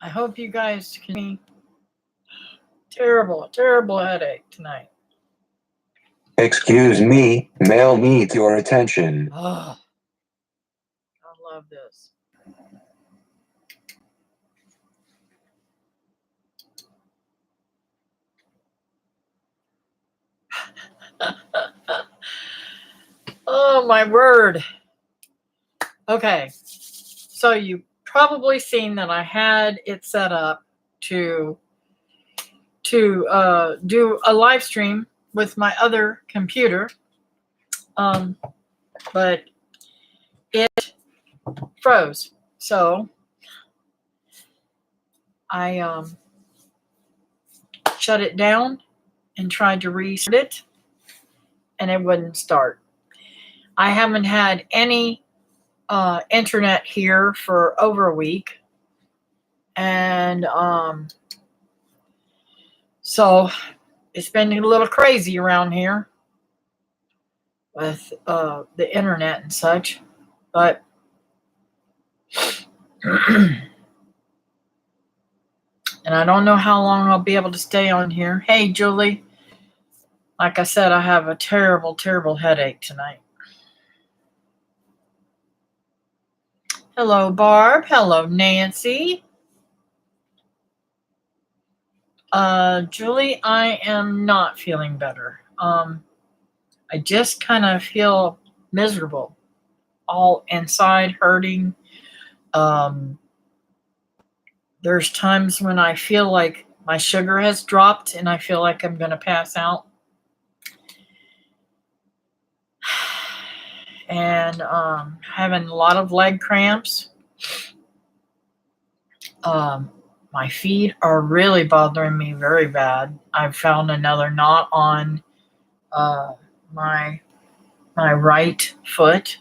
I hope you guys can hear me. Terrible, terrible headache tonight. Excuse me, mail needs your attention. Oh, I love this. Oh, my word. Okay, so you probably seen that I had it set up to do a live stream with my other computer, but it froze. So I shut it down and tried to restart it, and it wouldn't start. I haven't had any internet here for over a week, and so it's been a little crazy around here with the internet and such, but and I don't know how long I'll be able to stay on here. Hey, Julie. Like I said, I have a terrible, terrible headache tonight. Hello, Barb. Hello, Nancy. Julie, I am not feeling better. I just kind of feel miserable, all inside hurting. There's times when I feel like my sugar has dropped and I feel like I'm going to pass out. And having a lot of leg cramps. My feet are really bothering me very bad. I've found another knot on my right foot.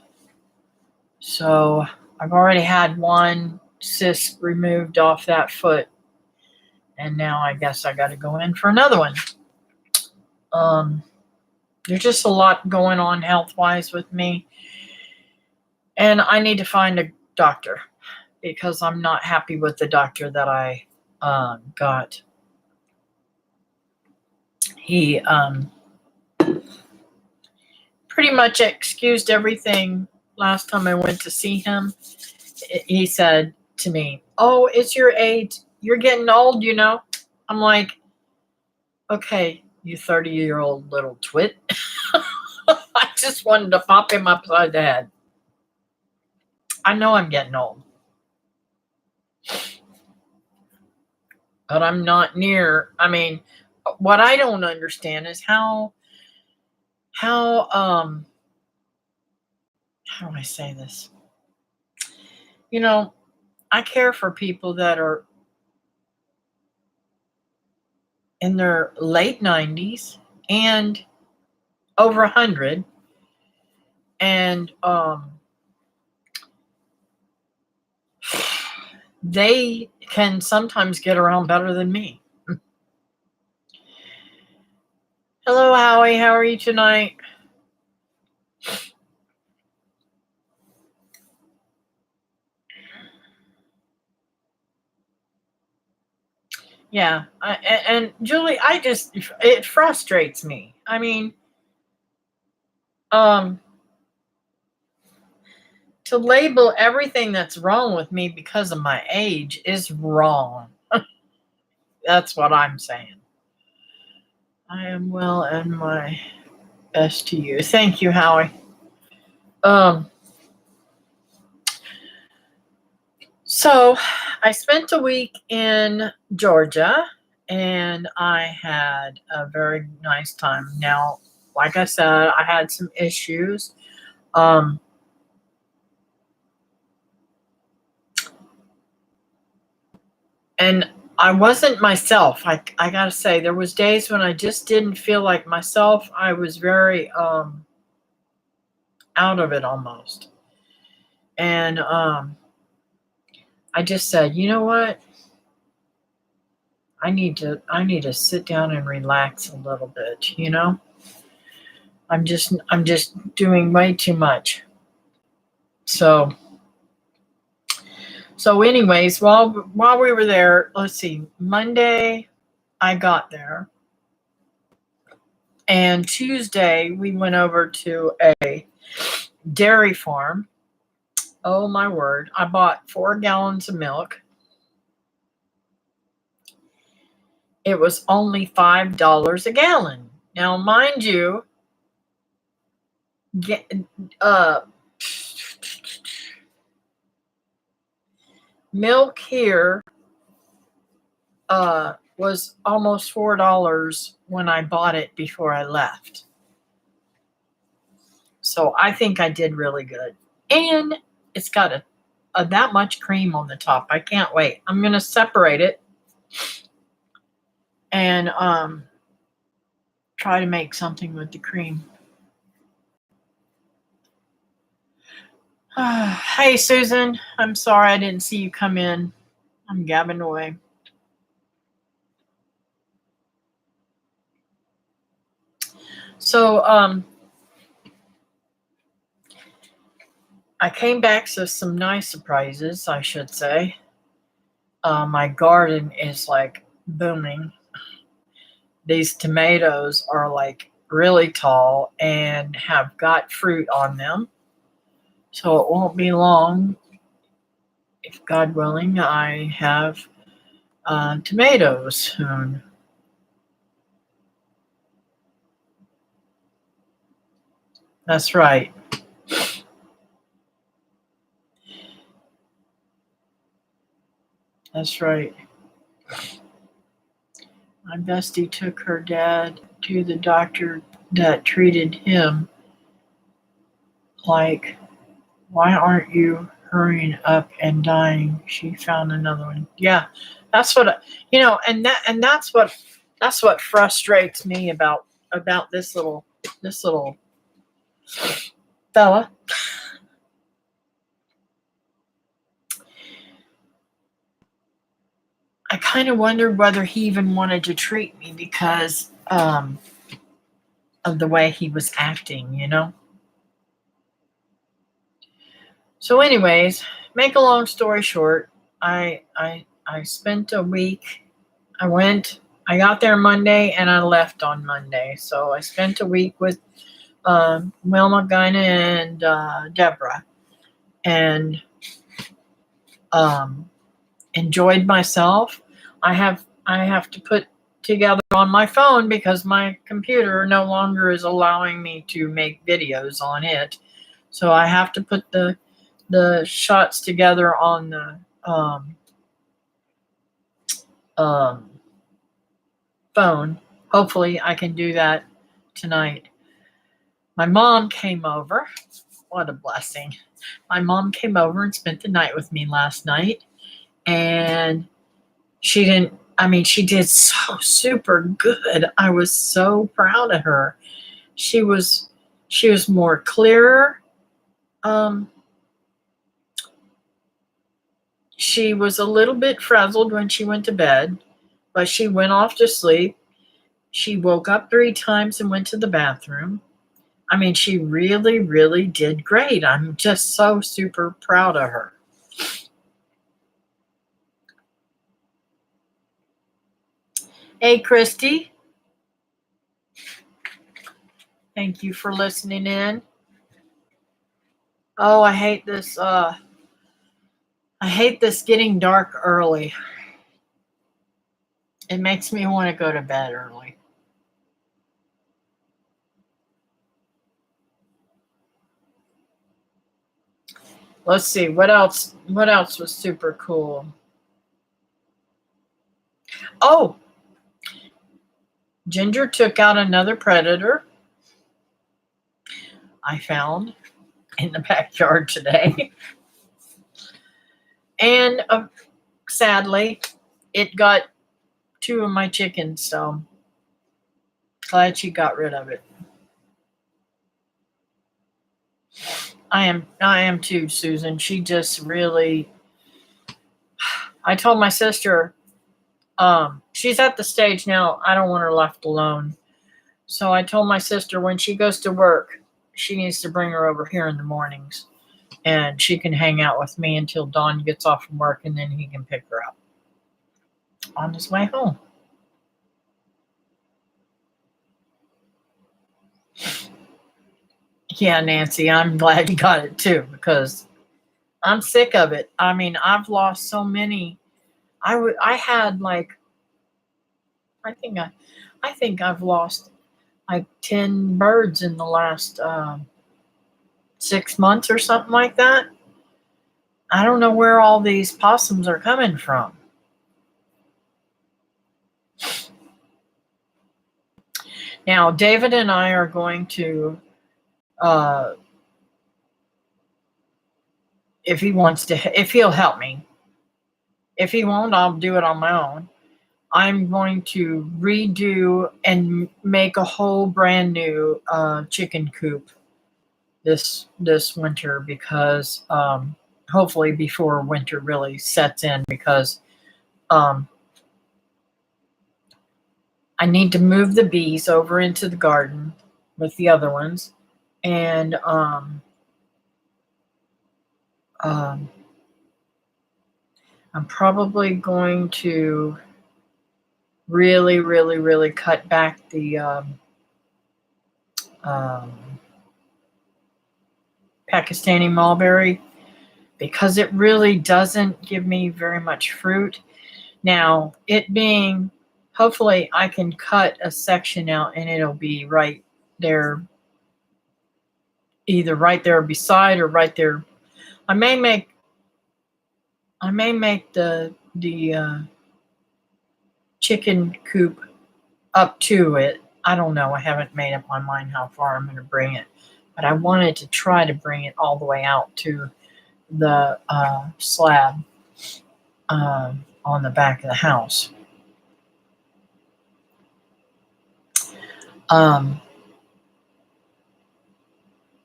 So I've already had one cyst removed off that foot, and now I guess I got to go in for another one. There's just a lot going on health-wise with me, and I need to find a doctor because I'm not happy with the doctor that I got. He pretty much excused everything last time I went to see him. He said to me, "Oh, it's your age. You're getting old, you know." I'm like, okay, you 30-year-old little twit. I just wanted to pop him upside the head. I know I'm getting old. But I'm not near. I mean, what I don't understand is how do I say this? You know, I care for people that are in their late 90s and over 100, and they can sometimes get around better than me. Hello, Howie. How are you tonight? Yeah, and Julie, it frustrates me. I mean, to label everything that's wrong with me because of my age is wrong. That's what I'm saying. I am well and my best to you. Thank you, Howie. So I spent a week in Georgia and I had a very nice time. Now, like I said, I had some issues. And I wasn't myself. I gotta say, there was days when I just didn't feel like myself. I was very out of it almost. And I just said, you know what? I need to sit down and relax a little bit, you know? I'm just doing way too much. So So, anyways, while we were there, let's see. Monday, I got there, and Tuesday we went over to a dairy farm. Oh my word! I bought 4 gallons of milk. It was only $5 a gallon. Now, mind you, get, uh, milk here was almost $4 when I bought it before I left. So I think I did really good. And it's got a that much cream on the top. I can't wait. I'm going to separate it and try to make something with the cream. Hey, Susan. I'm sorry I didn't see you come in. I'm gabbing away. So, I came back with some nice surprises, I should say. My garden is like booming. These tomatoes are like really tall and have got fruit on them. So it won't be long, if God willing, I have tomatoes soon. That's right. That's right. My bestie took her dad to the doctor that treated him. Like, why aren't you hurrying up and dying? She found another one. Yeah, that's what and that's what frustrates me about this little fella. I kind of wondered whether he even wanted to treat me because of the way he was acting, So, anyways, make a long story short, I spent a week. I got there Monday and I left on Monday. So I spent a week with Wilma, Gina, and Deborah, and enjoyed myself. I have to put together on my phone because my computer no longer is allowing me to make videos on it. So I have to put the shots together on the phone. Hopefully I can do that tonight. My mom came over. What a blessing. My mom came over and spent the night with me last night. And she did so super good. I was so proud of her. She was more clearer. She was a little bit frazzled when she went to bed, but she went off to sleep. She woke up 3 times and went to the bathroom. She really, really did great. I'm just so super proud of her. Hey, Christy. Thank you for listening in. Oh, I hate this. I hate this getting dark early. It makes me want to go to bed early. Let's see, what else was super cool? Oh, Ginger took out another predator I found in the backyard today. And sadly, it got 2 of my chickens, so glad she got rid of it. I am too, Susan. She just really, I told my sister, she's at the stage now, I don't want her left alone. So I told my sister when she goes to work, she needs to bring her over here in the mornings and she can hang out with me until Don gets off from work, and then he can pick her up on his way home. Yeah, Nancy, I'm glad you got it too, because I'm sick of it. I mean, I've lost so many. I had like, I think I've lost like 10 birds in the last 6 months or something like that. I don't know where all these possums are coming from. Now, David and I are going to, if he wants to, if he'll help me. If he won't, I'll do it on my own. I'm going to redo and make a whole brand new chicken coop this winter, because hopefully before winter really sets in, because I need to move the bees over into the garden with the other ones, and I'm probably going to really cut back the Pakistani mulberry, because it really doesn't give me very much fruit. Now, it being, hopefully I can cut a section out and it'll be right there, either right there beside or right there. I may make the chicken coop up to it. I don't know. I haven't made up my mind how far I'm going to bring it, but I wanted to try to bring it all the way out to the slab on the back of the house.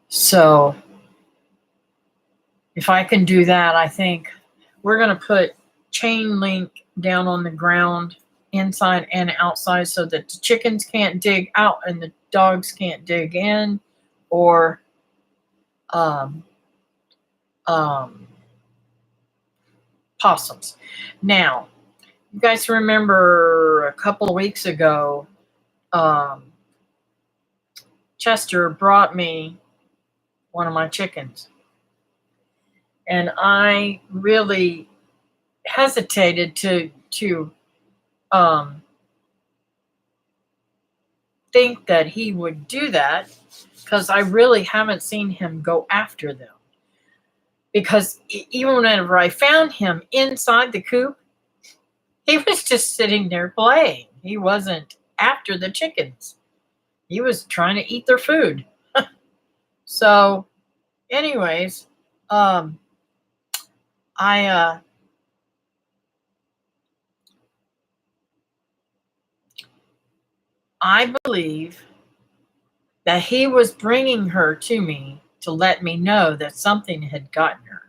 So if I can do that, I think we're going to put chain link down on the ground, inside and outside, so that the chickens can't dig out and the dogs can't dig in, or possums. Now, you guys remember a couple of weeks ago, Chester brought me one of my chickens, and I really hesitated to think that he would do that, because I really haven't seen him go after them. Because even whenever I found him inside the coop, he was just sitting there playing. He wasn't after the chickens. He was trying to eat their food. So, anyways, I believe that he was bringing her to me to let me know that something had gotten her.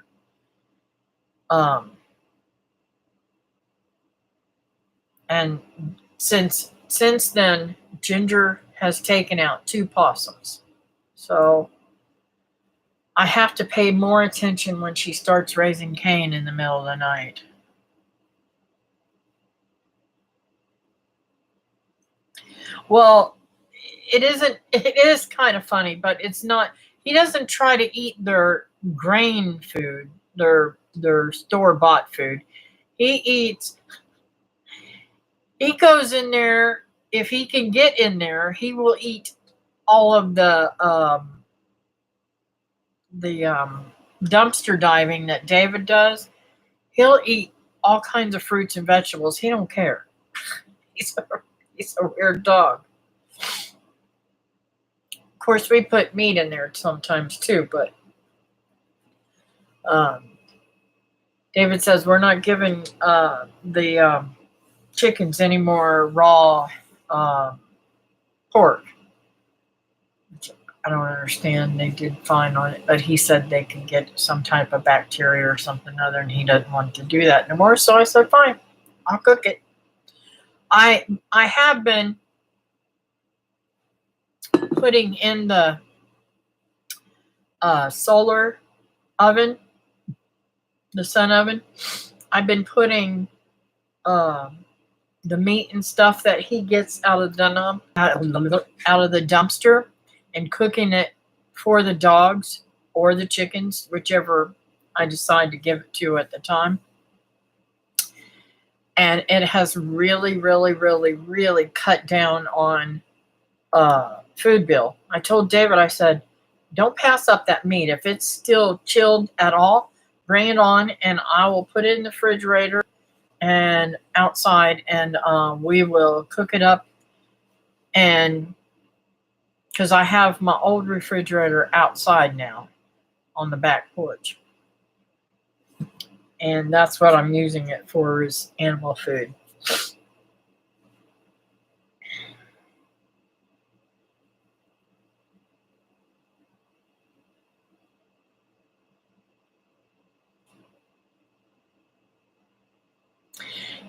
And since then, Ginger has taken out 2 possums. So I have to pay more attention when she starts raising Cain in the middle of the night. Well, it is kind of funny, but it's not. He doesn't try to eat their grain food, their store-bought food. He goes in there. If he can get in there, he will eat all of the dumpster diving that David does. He'll eat all kinds of fruits and vegetables. He don't care. He's a weird dog. Of course, we put meat in there sometimes too, but David says we're not giving the chickens any more raw pork. Which I don't understand. They did fine on it, but he said they could get some type of bacteria or something other, and he doesn't want to do that anymore. So I said, fine, I'll cook it. I have been putting in the solar oven, the sun oven, I've been putting the meat and stuff that he gets out of the dumpster and cooking it for the dogs or the chickens, whichever I decide to give it to at the time. And it has really, really, really, really cut down on food bill. I told David, I said, don't pass up that meat. If it's still chilled at all, bring it on and I will put it in the refrigerator and outside, and we will cook it up. And because I have my old refrigerator outside now on the back porch, and that's what I'm using it for, is animal food.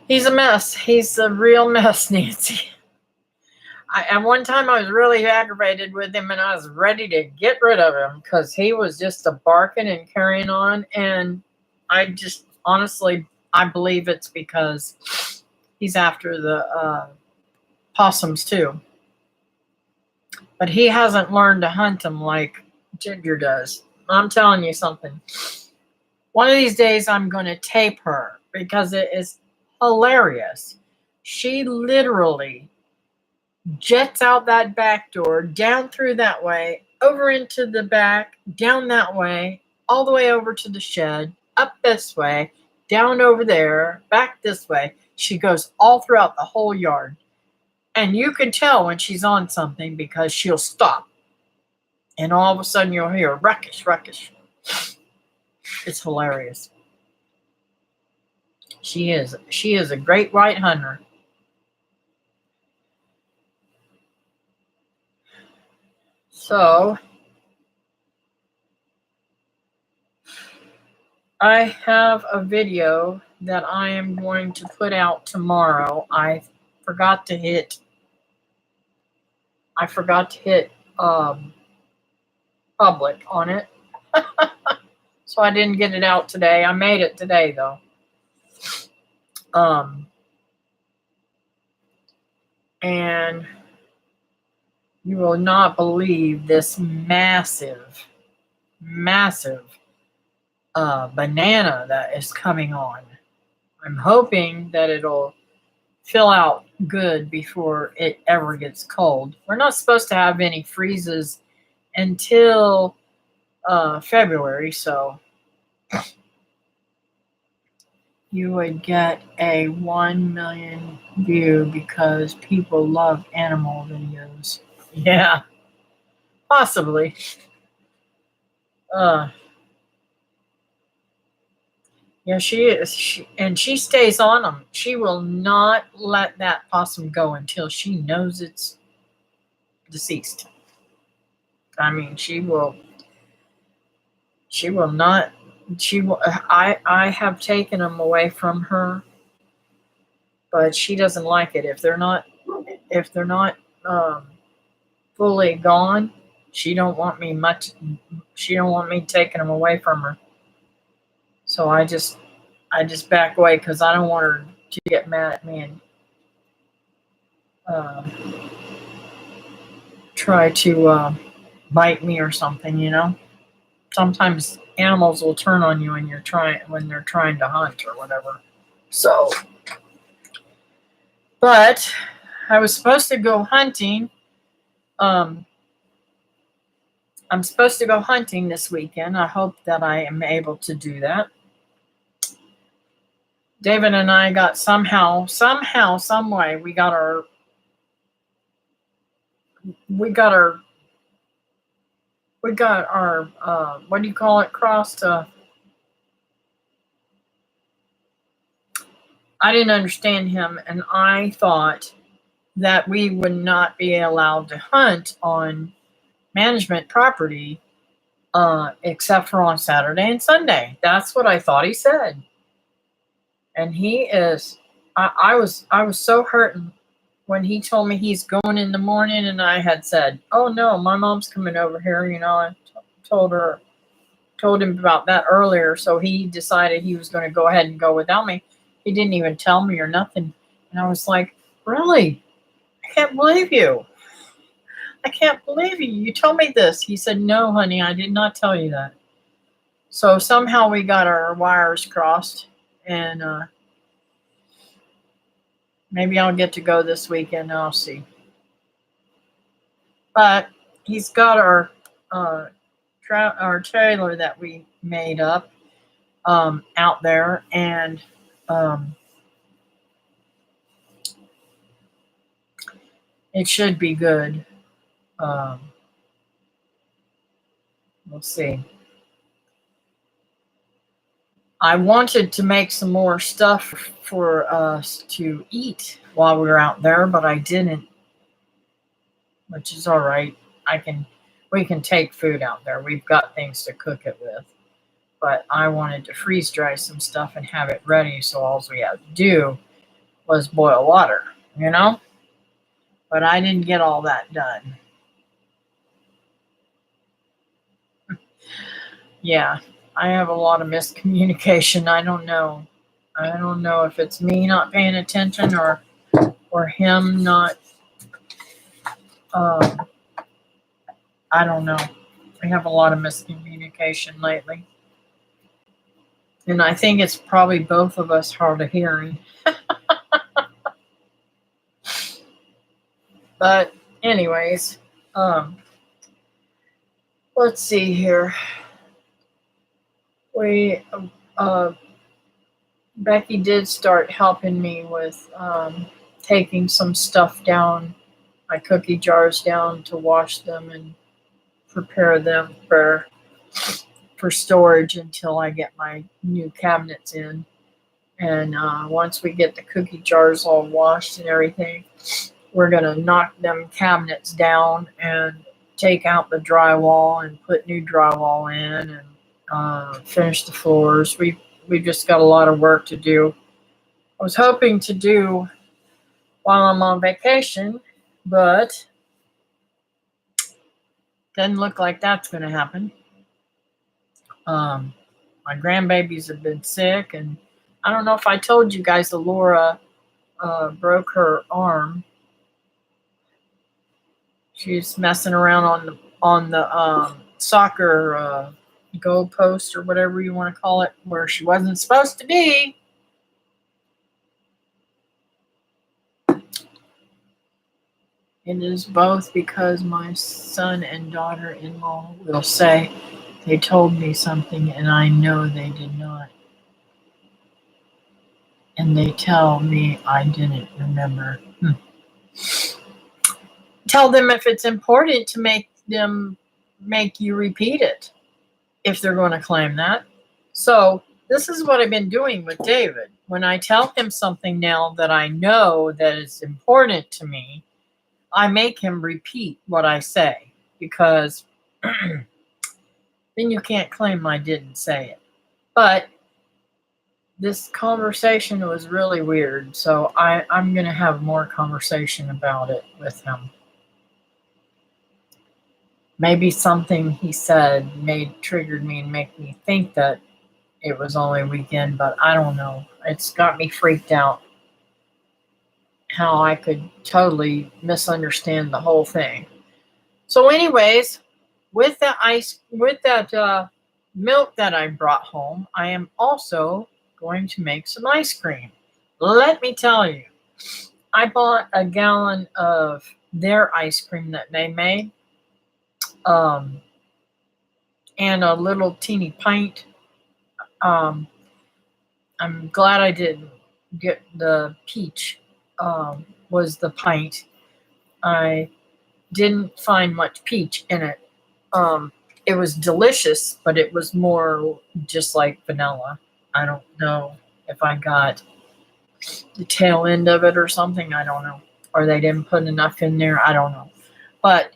He's a mess. He's a real mess, Nancy. At one time, I was really aggravated with him, and I was ready to get rid of him because he was just a barking and carrying on. And I just, honestly, I believe it's because he's after the possums too. But he hasn't learned to hunt them like Ginger does. I'm telling you something. One of these days, I'm going to tape her because it is hilarious. She literally jets out that back door, down through that way, over into the back, down that way, all the way over to the shed, up this way, down over there, back this way. She goes all throughout the whole yard. And you can tell when she's on something because she'll stop. And all of a sudden you'll hear ruckish, ruckish. It's hilarious. She is a great white hunter. So I have a video that I am going to put out tomorrow. I forgot to hit public on it. So I didn't get it out today. I made it today though. And you will not believe this massive banana that is coming on. I'm hoping that it'll fill out good before it ever gets cold. We're not supposed to have any freezes until February, so you would get a 1 million view because people love animal videos. Yeah, possibly. Yeah, she is. She stays on them. She will not let that possum go until she knows it's deceased. I mean, she will not. I have taken them away from her, but she doesn't like it. If they're not fully gone, she don't want me taking them away from her. So I just back away because I don't want her to get mad at me and try to bite me or something, you know. Sometimes animals will turn on you when they're trying to hunt or whatever. So, but I was supposed to go hunting. I'm supposed to go hunting this weekend. I hope that I am able to do that. David and I got somehow, some way, we got our what do you call it, crossed. I didn't understand him, and I thought that we would not be allowed to hunt on management property except for on Saturday and Sunday. That's what I thought he said. And he is, I was so hurt when he told me he's going in the morning, and I had said, oh no, my mom's coming over here. You know, I told her told him about that earlier, so he decided he was going to go ahead and go without me. He didn't even tell me or nothing. And I was like, really? I can't believe you. I can't believe you. You told me this. He said, no, honey, I did not tell you that. So somehow we got our wires crossed, and maybe I'll get to go this weekend. I'll see. But he's got our trailer that we made up out there, and it should be good. We'll see. I wanted to make some more stuff for us to eat while we were out there, but I didn't, which is all right. We can take food out there. We've got things to cook it with. But I wanted to freeze dry some stuff and have it ready, so all we had to do was boil water, you know? But I didn't get all that done. Yeah, I have a lot of miscommunication. I don't know. I don't know if it's me not paying attention or him not. I don't know. We have a lot of miscommunication lately. And I think it's probably both of us hard of hearing. But anyways, let's see here. Becky did start helping me with taking some stuff down, my cookie jars down, to wash them and prepare them for storage until I get my new cabinets in. And once we get the cookie jars all washed and everything, we're going to knock them cabinets down and take out the drywall and put new drywall in and finish the floors. We've just got a lot of work to do. I was hoping to do while I'm on vacation, but doesn't look like that's going to happen. My grandbabies have been sick, and I don't know if I told you guys that Laura broke her arm. She's messing around on the soccer goal post, or whatever you want to call it, where she wasn't supposed to be. It is both because my son and daughter-in-law will say they told me something and I know they did not. And they tell me I didn't remember. Tell them if it's important to make you repeat it, if they're going to claim that. So this is what I've been doing with David. When I tell him something now that I know that is important to me, I make him repeat what I say, because then you can't claim I didn't say it. But this conversation was really weird, so I'm going to have more conversation about it with him. Maybe something he said triggered me and make me think that it was only a weekend, but I don't know. It's got me freaked out how I could totally misunderstand the whole thing. So anyways, with that milk that I brought home, I am also going to make some ice cream. Let me tell you, I bought a gallon of their ice cream that they made, and a little teeny pint. I'm glad I didn't get the peach. Was the pint. I didn't find much peach in it. It was delicious, but it was more just like vanilla. I don't know if I got the tail end of it or something. I don't know. Or they didn't put enough in there. I don't know. But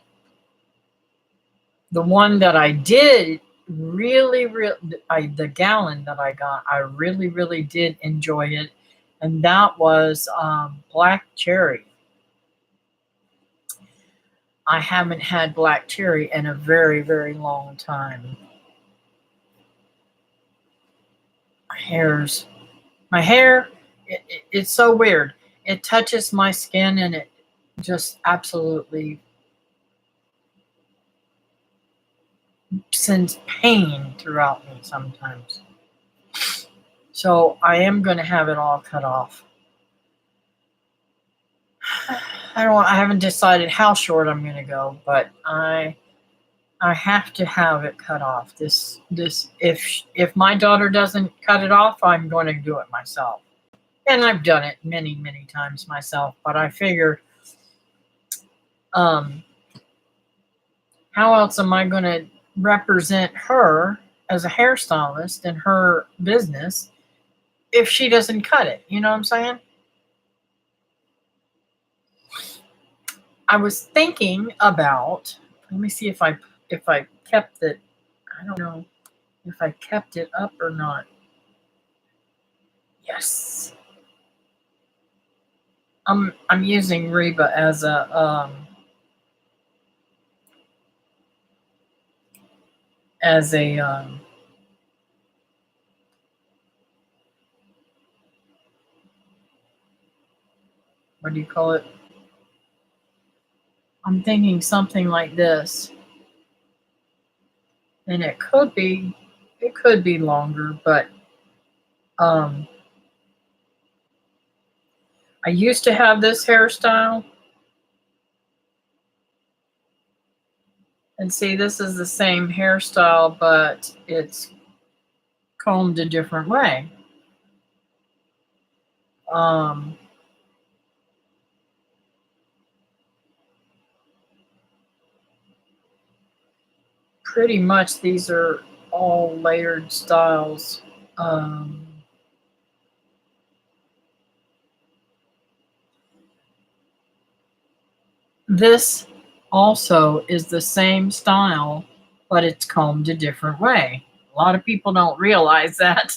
the one that I did the gallon that I got, I really, really did enjoy it. And that was black cherry. I haven't had black cherry in a very, very long time. My hair, it's so weird. It touches my skin and it just absolutely sends pain throughout me sometimes. So I am going to have it all cut off. I haven't decided how short I'm going to go, but I have to have it cut off. If my daughter doesn't cut it off, I'm going to do it myself. And I've done it many, many times myself, but I figure how else am I going to represent her as a hairstylist in her business if she doesn't cut it? You know what I'm saying? I was thinking about, let me see if I kept it. I don't know if I kept it up or not. Yes. I'm using Reba as a what do you call it? I'm thinking something like this. And it could be longer, but I used to have this hairstyle. And see, this is the same hairstyle, but it's combed a different way. Pretty much these are all layered styles. This also is the same style, but it's combed a different way. A lot of people don't realize that.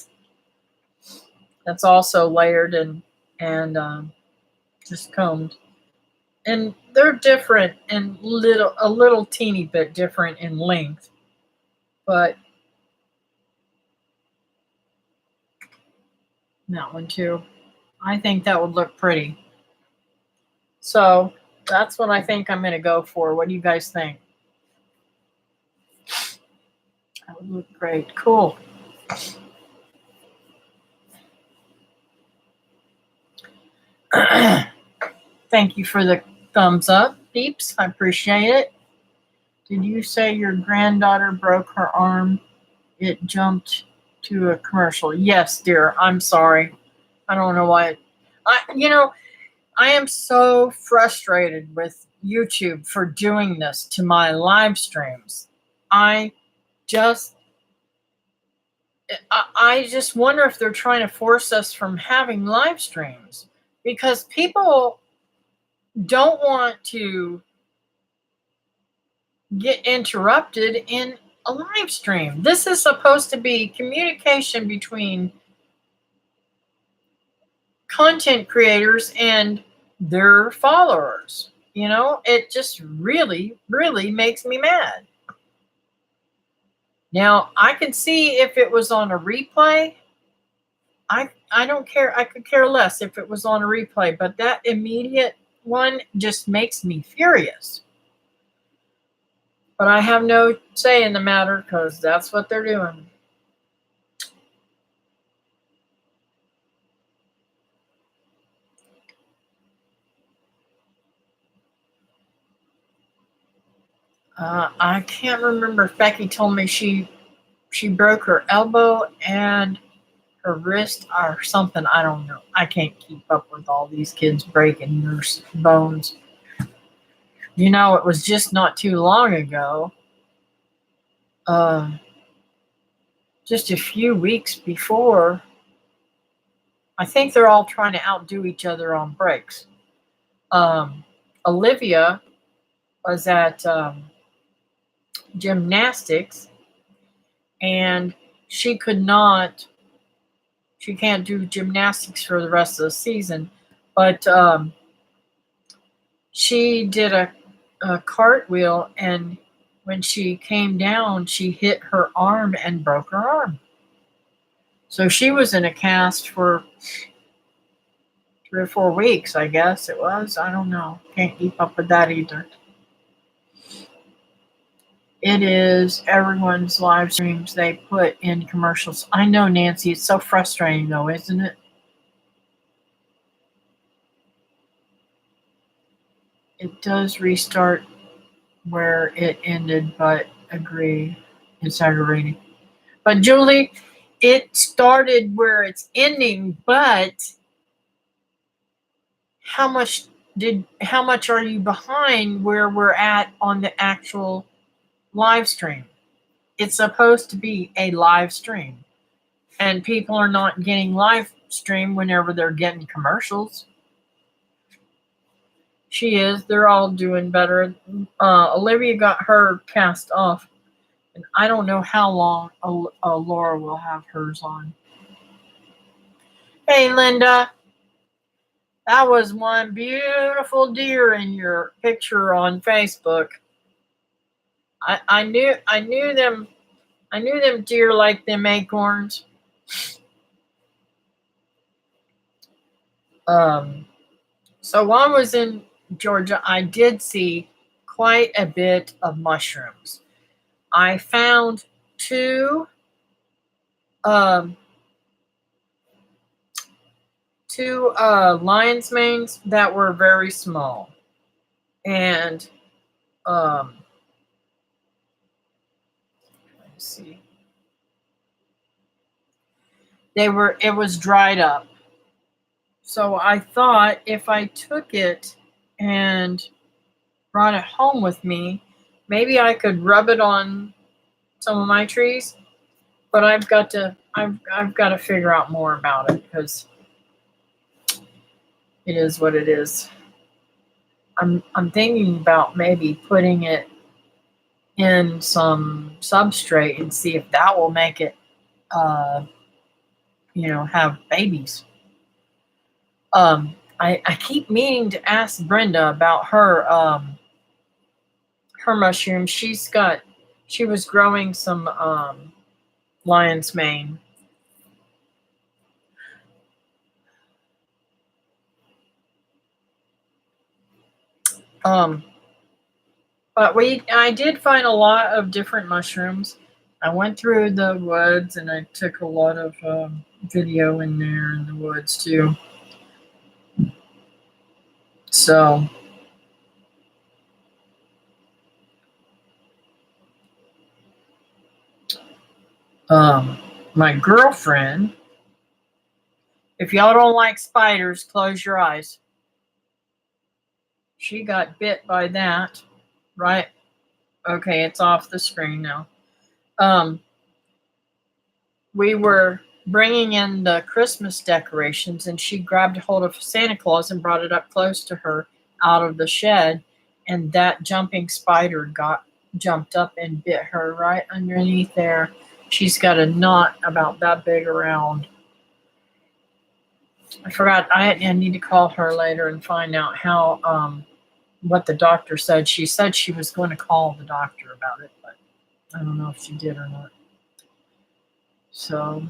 That's also layered and just combed. And they're different and a little teeny bit different in length, but that one too. I think that would look pretty. So that's what I think I'm going to go for. What do you guys think? That would look great. Cool. Thank you for the thumbs up, peeps. I appreciate it. Did you say your granddaughter broke her arm? It jumped to a commercial. Yes, dear. I'm sorry. I don't know why. I am so frustrated with YouTube for doing this to my live streams. I just wonder if they're trying to force us from having live streams because people don't want to get interrupted in a live stream. This is supposed to be communication between content creators and their followers. It just really, really makes me mad. Now, I can see if it was on a replay. I don't care. I could care less if it was on a replay, but that immediate one just makes me furious. But I have no say in the matter because that's what they're doing. I can't remember if Becky told me she broke her elbow and her wrist or something. I don't know. I can't keep up with all these kids breaking their bones. It was just not too long ago. Just a few weeks before. I think they're all trying to outdo each other on breaks. Olivia was at gymnastics and she can't do gymnastics for the rest of the season, but she did a cartwheel, and when she came down, she hit her arm and broke her arm. So she was in a cast for 3 or 4 weeks, I guess it was. I don't know. Can't keep up with that either. It is everyone's live streams they put in commercials. I know, Nancy. It's so frustrating, though, isn't it? It does restart where it ended, but agree. It's aggravating. But, Julie, it started where it's ending, but how much are you behind where we're at on the actual live stream? It's supposed to be a live stream, and people are not getting live stream whenever they're getting commercials. She is. They're all doing better. Olivia got her cast off, and I don't know how long Laura will have hers on. Hey, Linda. That was one beautiful deer in your picture on Facebook. I knew them deer like them acorns. So while I was in Georgia, I did see quite a bit of mushrooms. I found two lion's manes that were very small, and let's see, it was dried up. So I thought if I took it and brought it home with me, maybe I could rub it on some of my trees. But I've got to figure out more about it, because it is what it is. I'm thinking about maybe putting it in some substrate and see if that will make it have babies. I keep meaning to ask Brenda about her mushrooms. She was growing some lion's mane. But I did find a lot of different mushrooms. I went through the woods and I took a lot of video in there in the woods too. So my girlfriend, if y'all don't like spiders, close your eyes. She got bit by that, right? Okay, it's off the screen now. We were bringing in the Christmas decorations, and she grabbed hold of Santa Claus and brought it up close to her out of the shed, and that jumping spider jumped up and bit her right underneath there. She's got a knot about that big around. I forgot. I need to call her later and find out how what the doctor said. She said she was going to call the doctor about it, but I don't know if she did or not. So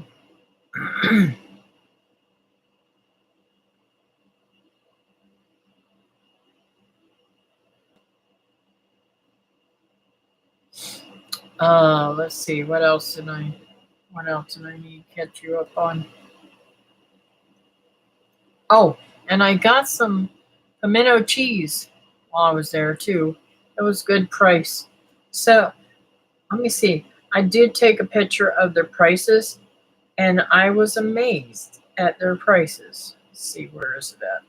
let's see, what else did I need to catch you up on? Oh, and I got some pimento cheese while I was there too. It was good price. So let me see. I did take a picture of their prices, and I was amazed at their prices. Let's see, where is it at?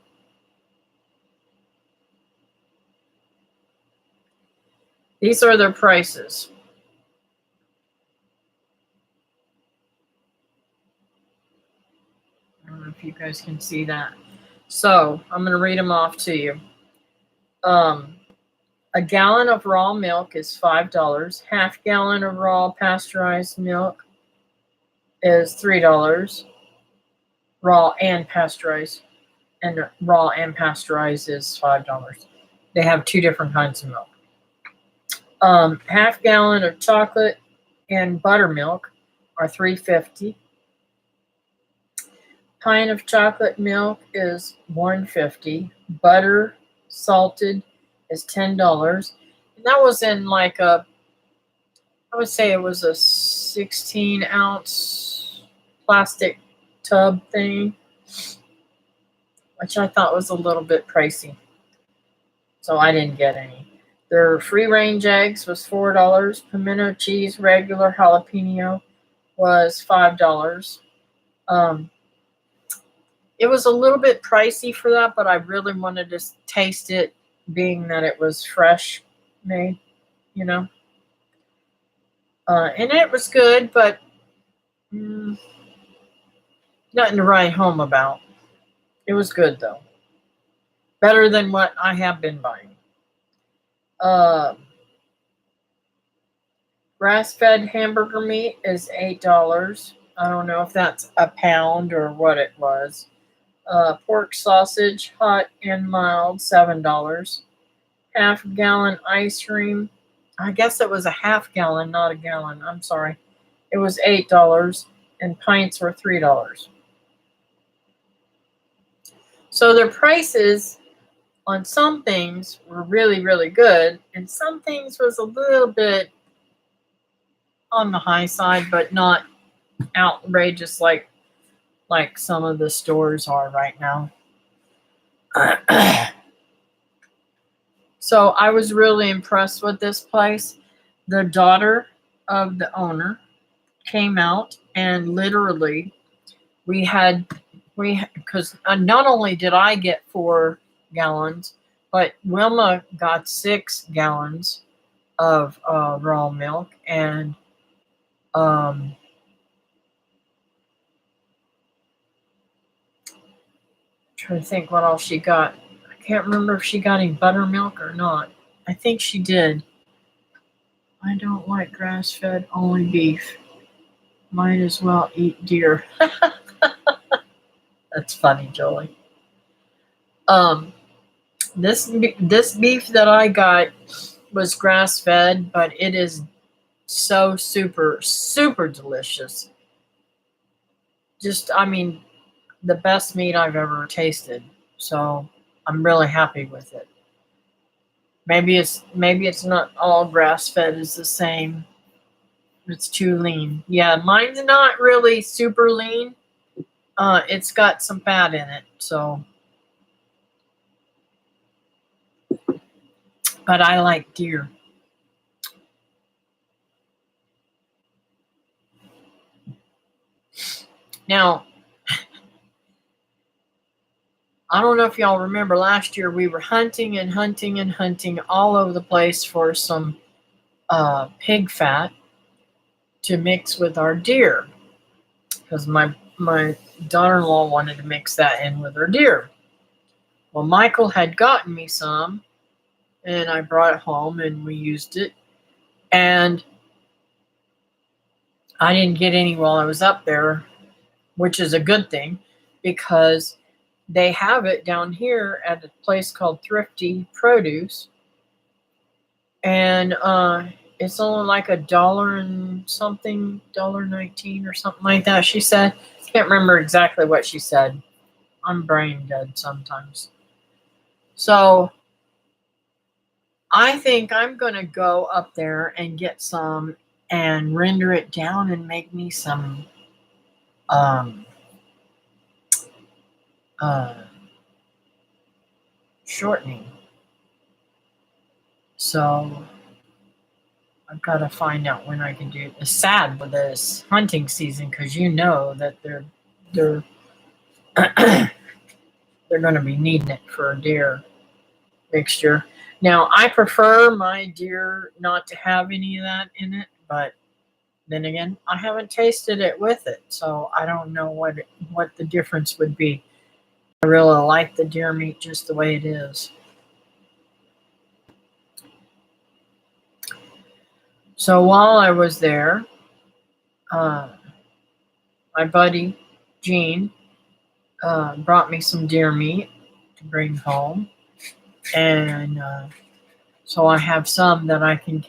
These are their prices. I don't know if you guys can see that. So I'm going to read them off to you. A gallon of raw milk is $5. Half gallon of raw pasteurized milk is $3. Raw and pasteurized. And raw and pasteurized is $5. They have two different kinds of milk. Half gallon of chocolate and buttermilk are $3.50. Pint of chocolate milk is $1.50. Butter, salted, is $10. And that was in like I would say it was a 16-ounce plastic tub thing, which I thought was a little bit pricey. So I didn't get any. Their free range eggs was $4. Pimento cheese, regular jalapeno, was $5. Um, it was a little bit pricey for that, but I really wanted to taste it, being that it was fresh made, you know. And it was good, but nothing to write home about. It was good though. Better than what I have been buying. Grass-fed hamburger meat is $8. I don't know if that's a pound or what it was. Pork sausage, hot and mild, $7. Half-gallon ice cream. I guess it was a half gallon, not a gallon. I'm sorry. It was $8, and pints were $3. So their prices on some things were really, really good, and some things was a little bit on the high side, but not outrageous like some of the stores are right now. So I was really impressed with this place. The daughter of the owner came out, and literally because not only did I get 4 gallons, but Wilma got 6 gallons of raw milk, and trying to think what else she got. I can't remember if she got any buttermilk or not. I think she did. I don't like grass-fed, only beef. Might as well eat deer. That's funny, Jolie. This beef that I got was grass-fed, but it is so super, super delicious. Just, I mean, the best meat I've ever tasted. So I'm really happy with it. Maybe it's not all grass-fed is the same. It's too lean. Yeah, mine's not really super lean. It's got some fat in it, so. But I like deer. Now, I don't know if y'all remember last year we were hunting and hunting and hunting all over the place for some pig fat to mix with our deer, because my daughter-in-law wanted to mix that in with her deer. Well, Michael had gotten me some, and I brought it home and we used it, and I didn't get any while I was up there, which is a good thing, because they have it down here at a place called Thrifty Produce, and it's only like $1 and something, $1.19 or something like that. She said, can't remember exactly what she said. I'm brain dead sometimes. So I think I'm gonna go up there and get some and render it down and make me some shortening. So I've got to find out when I can do it. It's sad with this hunting season, because you know that they're they're going to be needing it for a deer mixture. Now, I prefer my deer not to have any of that in it, but then again, I haven't tasted it with it, so I don't know what the difference would be. I really like the deer meat just the way it is. So while I was there, my buddy Gene brought me some deer meat to bring home, and so I have some that I can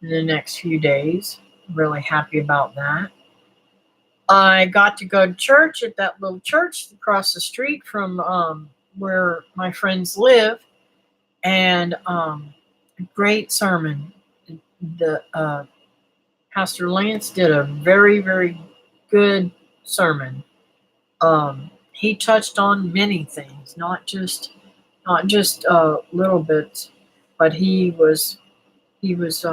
in the next few days. Really happy about that. I got to go to church at that little church across the street from where my friends live, and great sermon. The Pastor Lance did a very, very good sermon. He touched on many things, not just little bits, but he was he was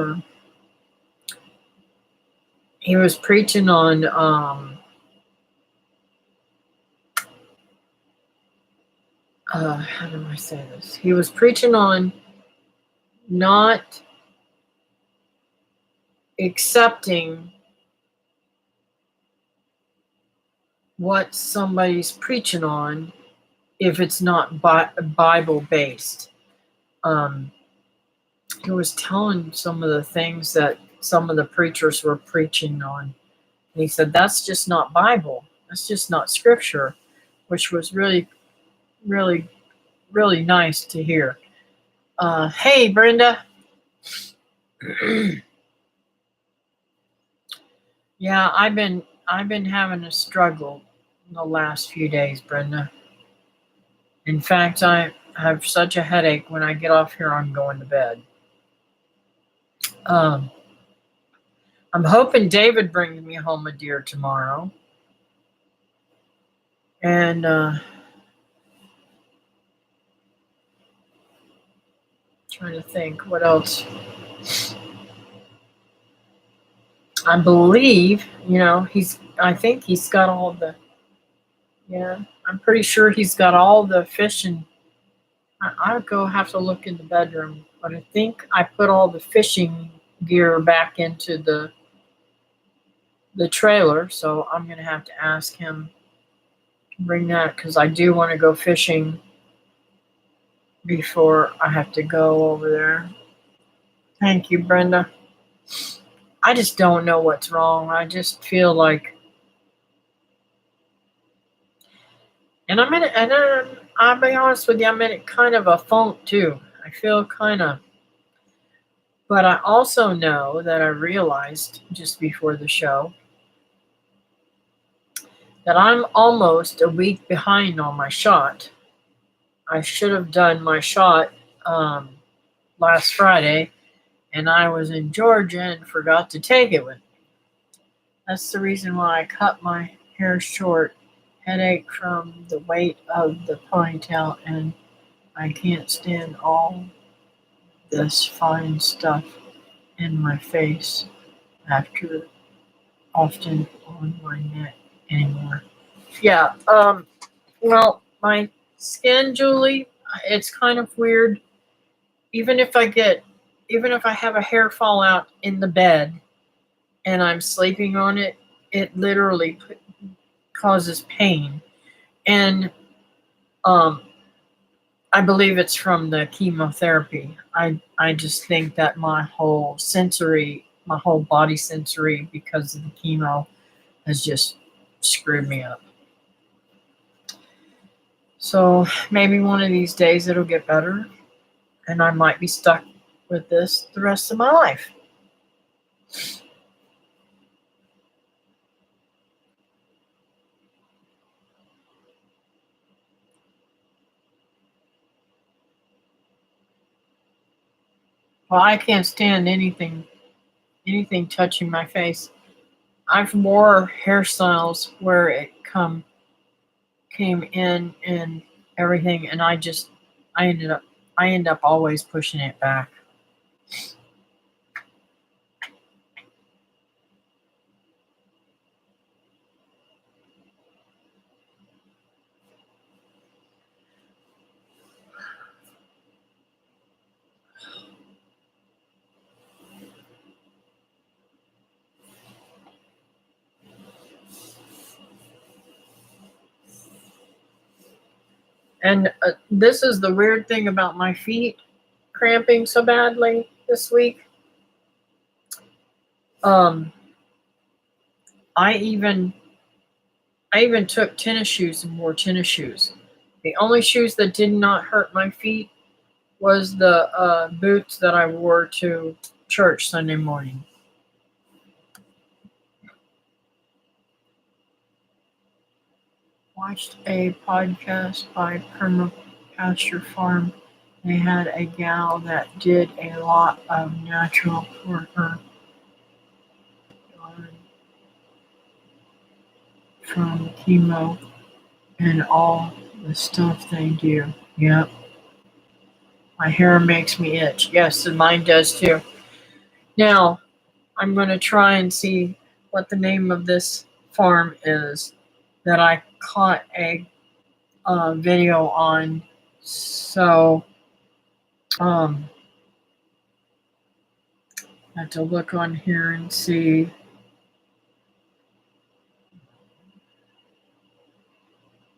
preaching on how do I say this? He was preaching on not accepting what somebody's preaching on if it's not Bible based. He was telling some of the things that some of the preachers were preaching on. And he said, that's just not Bible. That's just not scripture, which was really, really, really nice to hear. Hey, Brenda. Yeah, I've been having a struggle the last few days, Brenda. In fact, I have such a headache when I get off here, I'm going to bed. I'm hoping David brings me home a deer tomorrow. And trying to think what else. I believe, I think he's got all the, yeah, I'm pretty sure he's got all the fishing. I'll go have to look in the bedroom, but I think I put all the fishing gear back into the trailer, so I'm going to have to ask him to bring that because I do want to go fishing before I have to go over there. Thank you, Brenda. I just don't know what's wrong. I just feel like, and I'll be honest with you, I'm in kind of a funk too. I feel kind of, but I also know that I realized just before the show that I'm almost a week behind on my shot. I should have done my shot last Friday, and I was in Georgia and forgot to take it with me. That's the reason why I cut my hair short. Headache from the weight of the ponytail, and I can't stand all this fine stuff in my face after often on my neck anymore. Yeah, well, my skin, Julie, it's kind of weird. Even if I have a hair fallout in the bed and I'm sleeping on it, it literally causes pain. And I believe it's from the chemotherapy. I just think that my whole body sensory, because of the chemo, has just screwed me up. So maybe one of these days it'll get better, and I might be stuck with this the rest of my life. Well, I can't stand anything touching my face. I've wore hairstyles where it came in and everything, and I end up always pushing it back. And this is the weird thing about my feet cramping so badly this week. I even took tennis shoes and wore tennis shoes. The only shoes that did not hurt my feet was the boots that I wore to church Sunday morning. watched a podcast by Perma Pasture Farm. They had a gal that did a lot of natural for her from chemo and all the stuff they do. Yep. My hair makes me itch. Yes, and mine does too. Now, I'm going to try and see what the name of this farm is that I caught a video on. So, I have to look on here and see.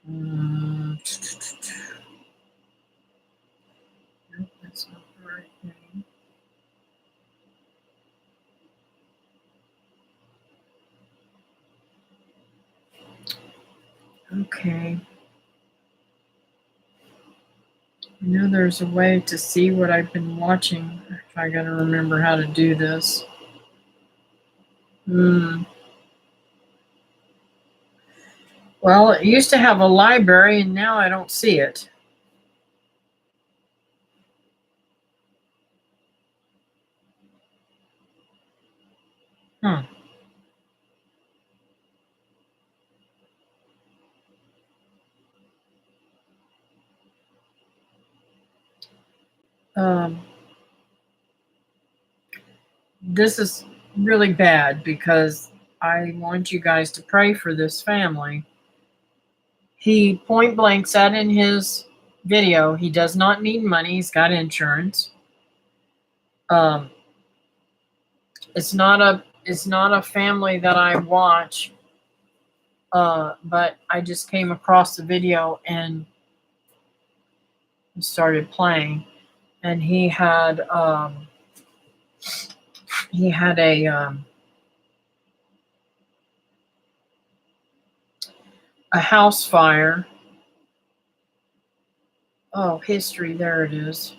Nope, that's not the right name. Okay. I know there's a way to see what I've been watching. If I gotta remember how to do this. Well, it used to have a library and now I don't see it. Huh. This is really bad because I want you guys to pray for this family. He point blank said in his video he does not need money. He's got insurance. It's not a family that I watch, but I just came across the video and started playing, and he had a house fire. Oh, history, there it is.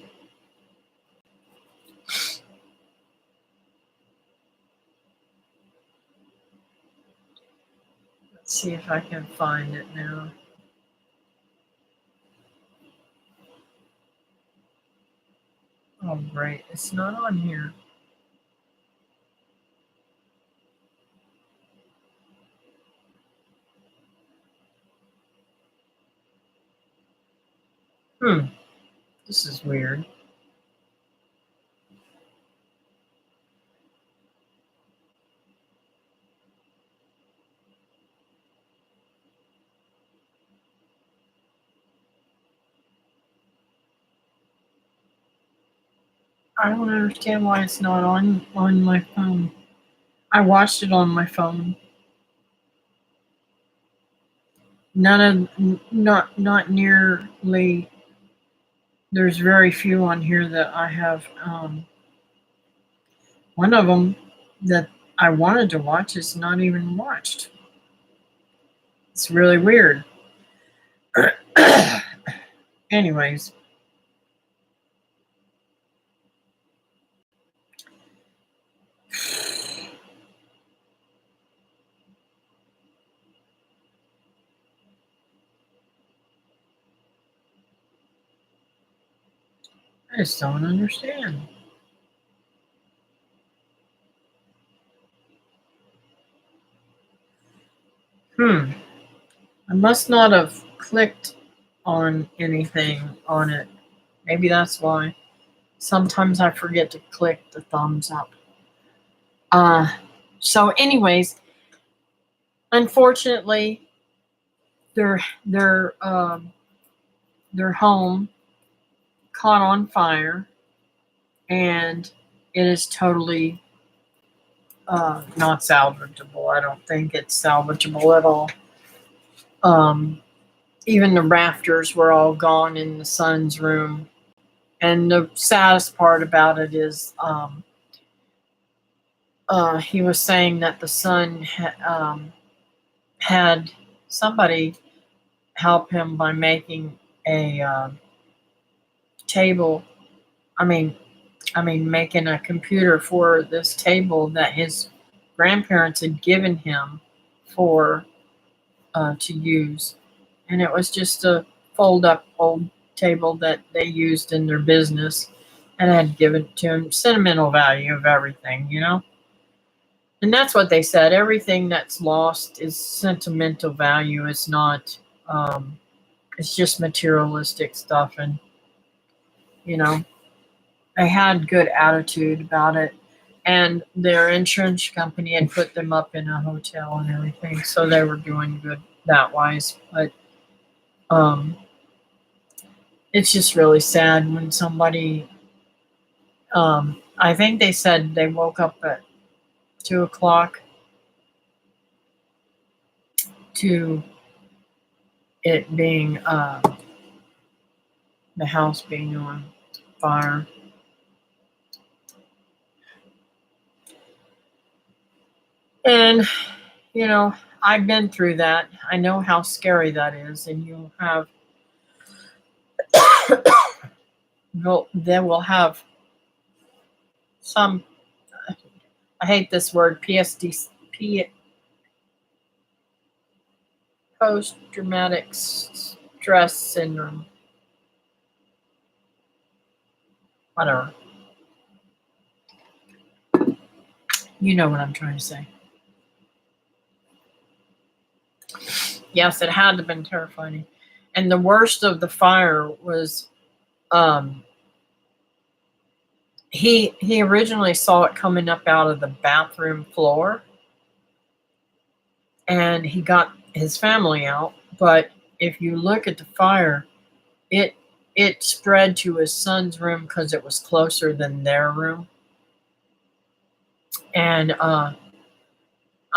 Let's see if I can find it now. Oh, great. It's not on here. This is weird. I don't understand why it's not on my phone. I watched it on my phone. Not nearly. There's very few on here that I have. One of them that I wanted to watch is not even watched. It's really weird. Anyways. I just don't understand. I must not have clicked on anything on it. Maybe that's why. Sometimes I forget to click the thumbs up. So anyways, unfortunately, their home caught on fire, and it is totally not salvageable. I don't think it's salvageable at all. Even the rafters were all gone in the son's room. And the saddest part about it is he was saying that the son had somebody help him by making a table. I mean, making a computer for this table that his grandparents had given him for to use, and it was just a fold up old table that they used in their business, and I had given it to him. Sentimental value of everything, you know? And that's what they said. Everything that's lost is sentimental value. It's not, it's just materialistic stuff. And, you know, they had good attitude about it. And their insurance company had put them up in a hotel and everything. So they were doing good that wise. But it's just really sad when somebody, I think they said they woke up at 2 o'clock to it being the house being on fire. And, you know, I've been through that. I know how scary that is. And you'll have, they will have some, I hate this word, PSD, post traumatic stress syndrome. Whatever. You know what I'm trying to say. Yes, it had to have been terrifying. And the worst of the fire was he originally saw it coming up out of the bathroom floor, and he got his family out. But if you look at the fire, it spread to his son's room because it was closer than their room. And I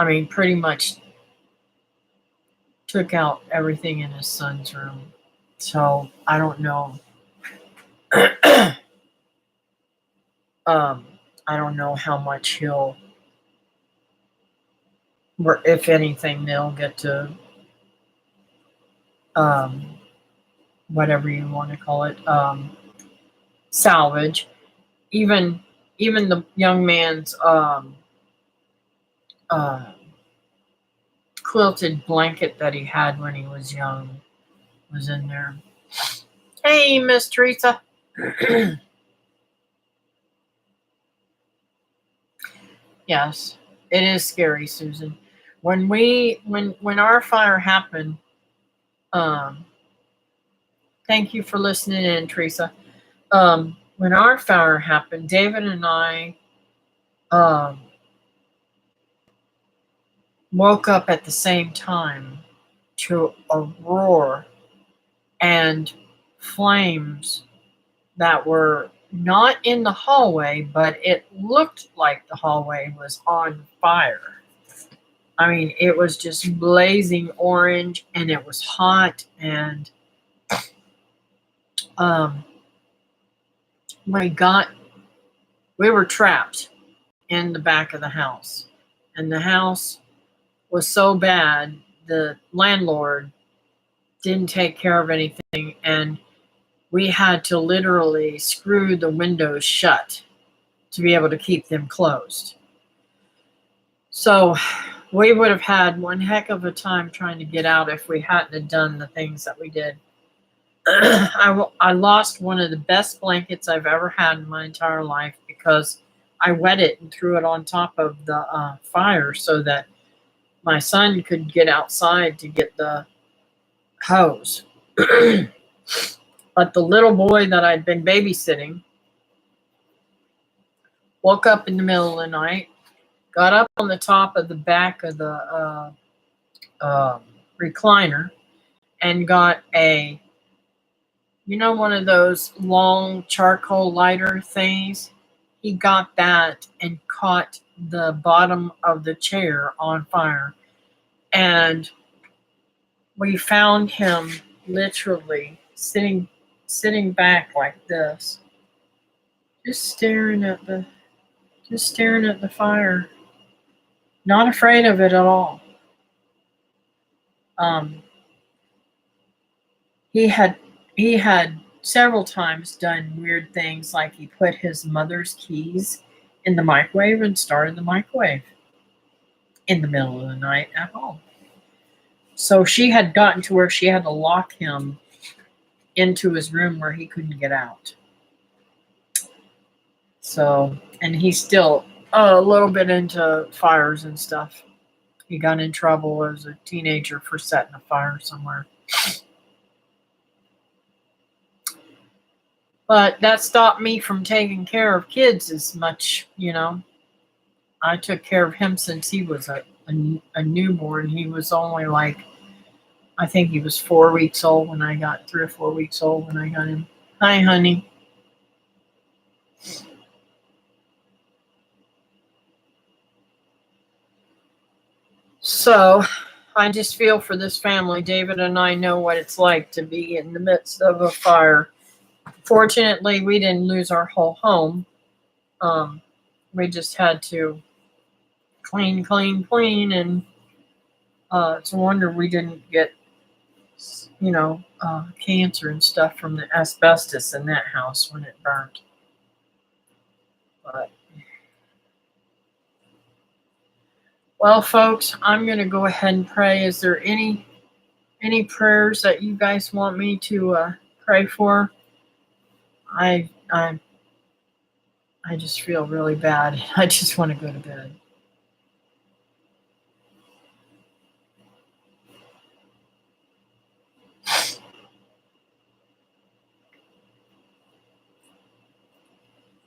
mean, pretty much took out everything in his son's room. So I don't know. I don't know how much he'll, or if anything, they'll get to, whatever you want to call it, salvage. Even the young man's quilted blanket that he had when he was young was in there. Hey, Miss Teresa. Yes, it is scary, Susan. When our fire happened, thank you for listening in, Teresa. When our fire happened, David and I woke up at the same time to a roar and flames that were not in the hallway, but it looked like the hallway was on fire. I mean, it was just blazing orange, and it was hot, and we were trapped in the back of the house, and the house was so bad, the landlord didn't take care of anything, and we had to literally screw the windows shut to be able to keep them closed. So we would have had one heck of a time trying to get out if we hadn't have done the things that we did. I lost one of the best blankets I've ever had in my entire life because I wet it and threw it on top of the fire so that my son could get outside to get the hose. But the little boy that I'd been babysitting woke up in the middle of the night, got up on the top of the back of the recliner, and got one of those long charcoal lighter things. He got that and caught the bottom of the chair on fire. And we found him literally sitting back like this, just staring at the fire, not afraid of it at all. He had several times done weird things, like he put his mother's keys in the microwave and started the microwave in the middle of the night at home. So she had gotten to where she had to lock him into his room where he couldn't get out. So, and he's still a little bit into fires and stuff. He got in trouble as a teenager for setting a fire somewhere. But that stopped me from taking care of kids as much, you know. I took care of him since he was a newborn. He was only like, I think he was 4 weeks old when I got 3 or 4 weeks old when I got him. Hi, honey. So I just feel for this family. David and I know what it's like to be in the midst of a fire. Fortunately, we didn't lose our whole home. We just had to clean, and it's a wonder we didn't get, cancer and stuff from the asbestos in that house when it burned. But, well, folks, I'm going to go ahead and pray. Is there any prayers that you guys want me to pray for? I just feel really bad. I just want to go to bed.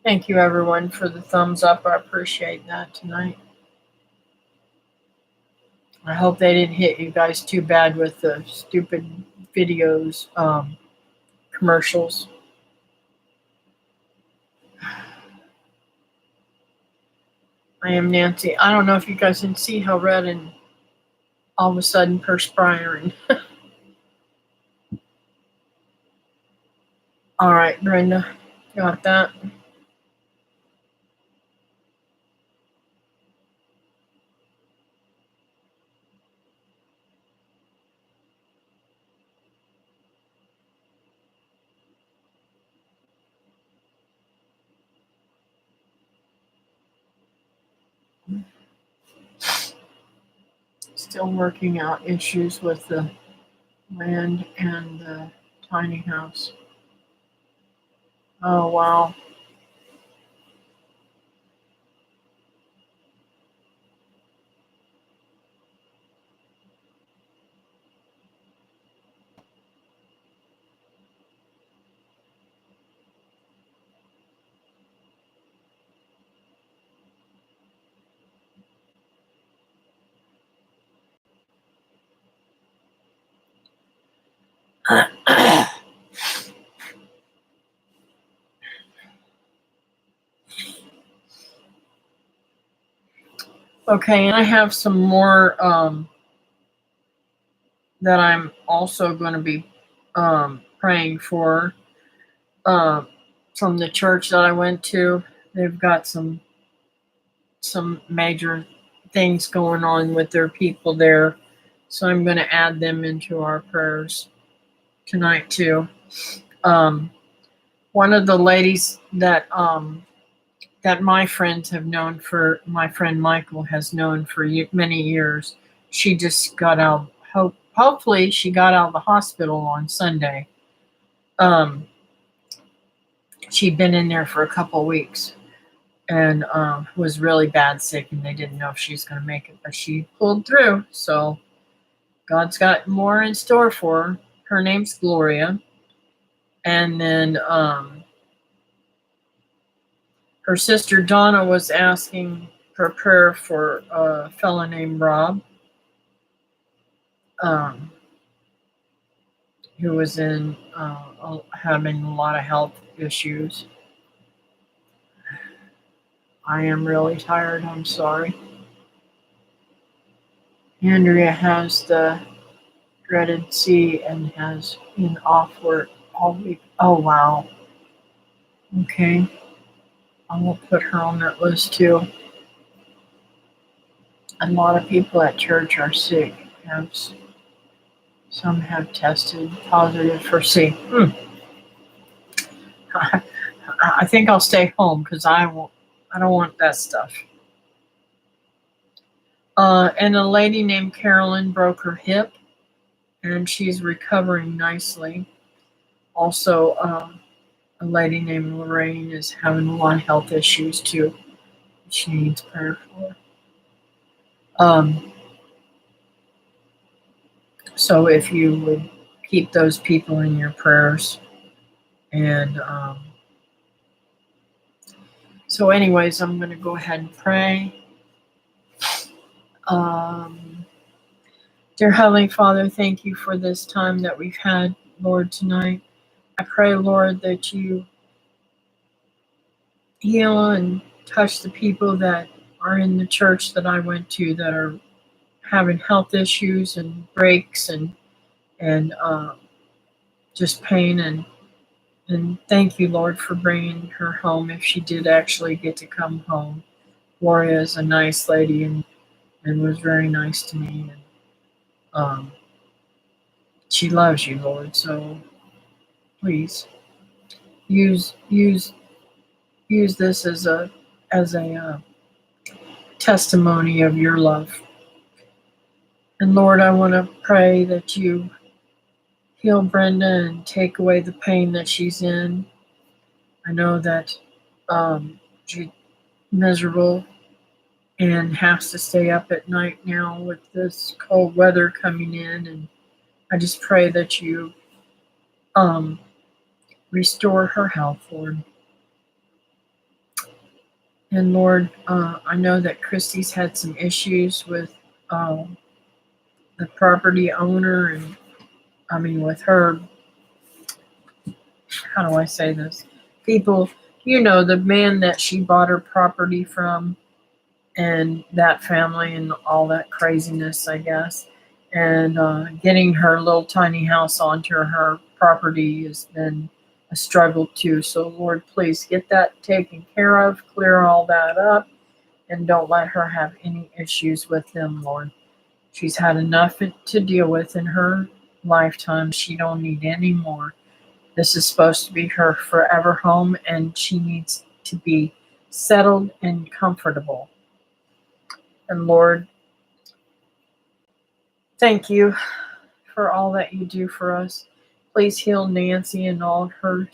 Thank you, everyone, for the thumbs up. I appreciate that tonight. I hope they didn't hit you guys too bad with the stupid videos, commercials. I am Nancy. I don't know if you guys can see how red and all of a sudden perspiring. All right, Brenda, got that? Still working out issues with the land and the tiny house. Oh, wow. Okay, and I have some more that I'm also going to be praying for from the church that I went to. They've got some major things going on with their people there, so I'm going to add them into our prayers tonight too. One of the ladies that my friends have known for, my friend Michael has known for many years, she just got out. Hopefully, she got out of the hospital on Sunday. She'd been in there for a couple of weeks and was really bad sick, and they didn't know if she was going to make it, but she pulled through. So God's got more in store for her. Her name's Gloria. And then her sister Donna was asking for prayer for a fellow named Rob, who was in having a lot of health issues. I am really tired. I'm sorry. Andrea has the dreaded C and has been off work all week. Oh, wow. Okay. I will put her on that list too. A lot of people at church are sick. Some have tested positive for C. I think I'll stay home because I don't want that stuff. And a lady named Carolyn broke her hip. and she's recovering nicely. Also, a lady named Lorraine is having a lot of health issues too. She needs prayer for. Um, so if you would keep those people in your prayers, and so, anyways, I'm going to go ahead and pray. Um, Dear Heavenly Father, thank you for this time that we've had, Lord, tonight. I pray, Lord, that you heal and touch the people that are in the church that I went to that are having health issues and breaks and just pain and thank you, Lord, for bringing her home if she did actually get to come home. Gloria is a nice lady and was very nice to me, and um, she loves you, Lord. So please use use use this as a testimony of your love. And Lord, I want to pray that you heal Brenda and take away the pain that she's in. I know that she's miserable and has to stay up at night now with this cold weather coming in. And I just pray that you um, restore her health, Lord. And Lord, I know that Christy's had some issues with um, the property owner, and I mean, with her, how do I say this? People, the man that she bought her property from, and that family, and all that craziness, I guess. And getting her little tiny house onto her property has been a struggle too. So, Lord, please get that taken care of, clear all that up, and don't let her have any issues with them, Lord. She's had enough to deal with in her lifetime. She don't need any more. This is supposed to be her forever home, and she needs to be settled and comfortable. And Lord, thank you for all that you do for us. Please heal Nancy and all her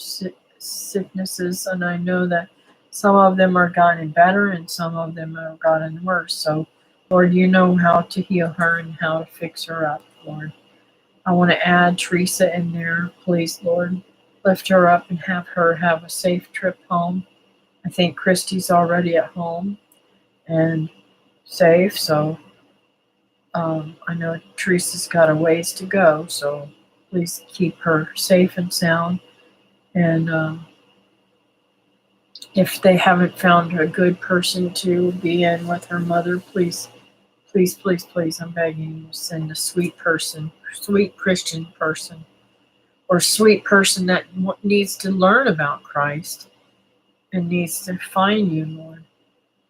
sicknesses. And I know that some of them are gotten better and some of them have gotten worse. So, Lord, you know how to heal her and how to fix her up, Lord. I want to add Teresa in there, please, Lord. Lift her up and have her have a safe trip home. I think Christy's already at home and safe, so I know Teresa's got a ways to go, so please keep her safe and sound. And if they haven't found a good person to be in with her mother, please, please, please, please, I'm begging you, send a sweet person, sweet Christian person, or sweet person that needs to learn about Christ and needs to find you, Lord,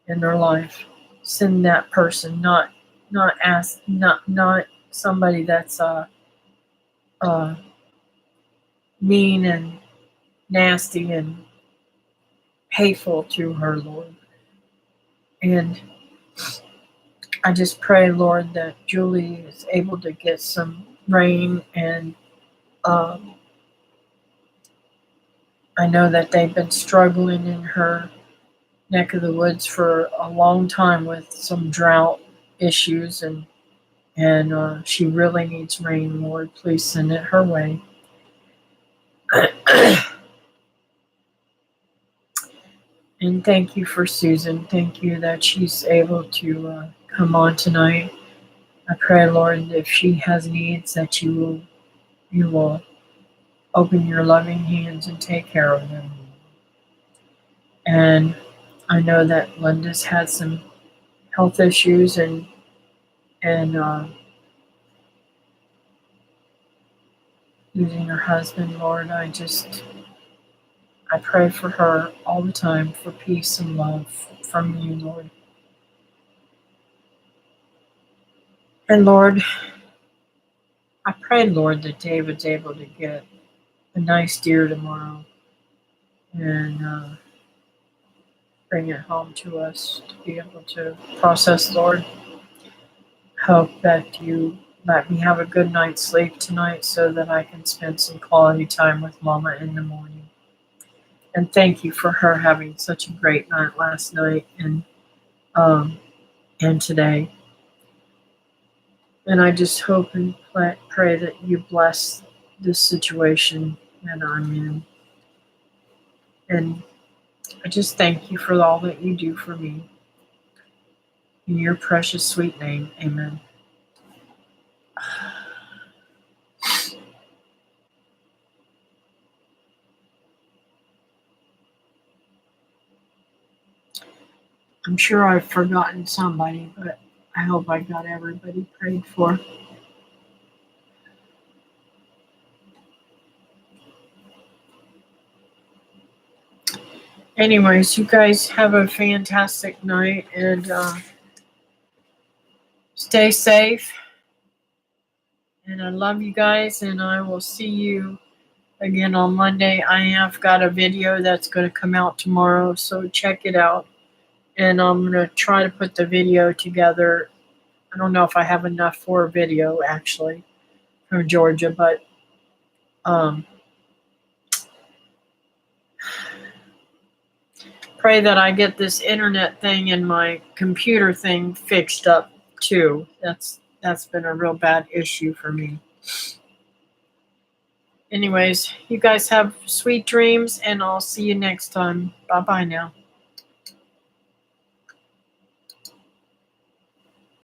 in their life. Send that person, not somebody that's mean and nasty and hateful to her, Lord. And I just pray, Lord, that Julie is able to get some rain. And I know that they've been struggling in her neck of the woods for a long time with some drought issues, and she really needs rain, Lord. Please send it her way. And thank you for Susan. Thank you that she's able to come on tonight. I pray, Lord, if she has needs, that you will open your loving hands and take care of them. And I know that Linda's had some health issues and losing her husband, Lord. I pray for her all the time for peace and love from you, Lord. And Lord, I pray, Lord, that David's able to get a nice deer tomorrow and bring it home to us to be able to process, Lord. Hope that you let me have a good night's sleep tonight so that I can spend some quality time with Mama in the morning. And thank you for her having such a great night last night um, and today. And I just hope and pray that you bless this situation that I'm in. And I just thank you for all that you do for me. In your precious sweet name, amen. I'm sure I've forgotten somebody, but I hope I got everybody prayed for. Anyways, you guys have a fantastic night and stay safe. And I love you guys, and I will see you again on Monday. I have got a video that's going to come out tomorrow, so check it out. And I'm going to try to put the video together. I don't know if I have enough for a video, actually, from Georgia, but pray that I get this internet thing and my computer thing fixed up, too. That's been a real bad issue for me. Anyways, you guys have sweet dreams, and I'll see you next time. Bye-bye now.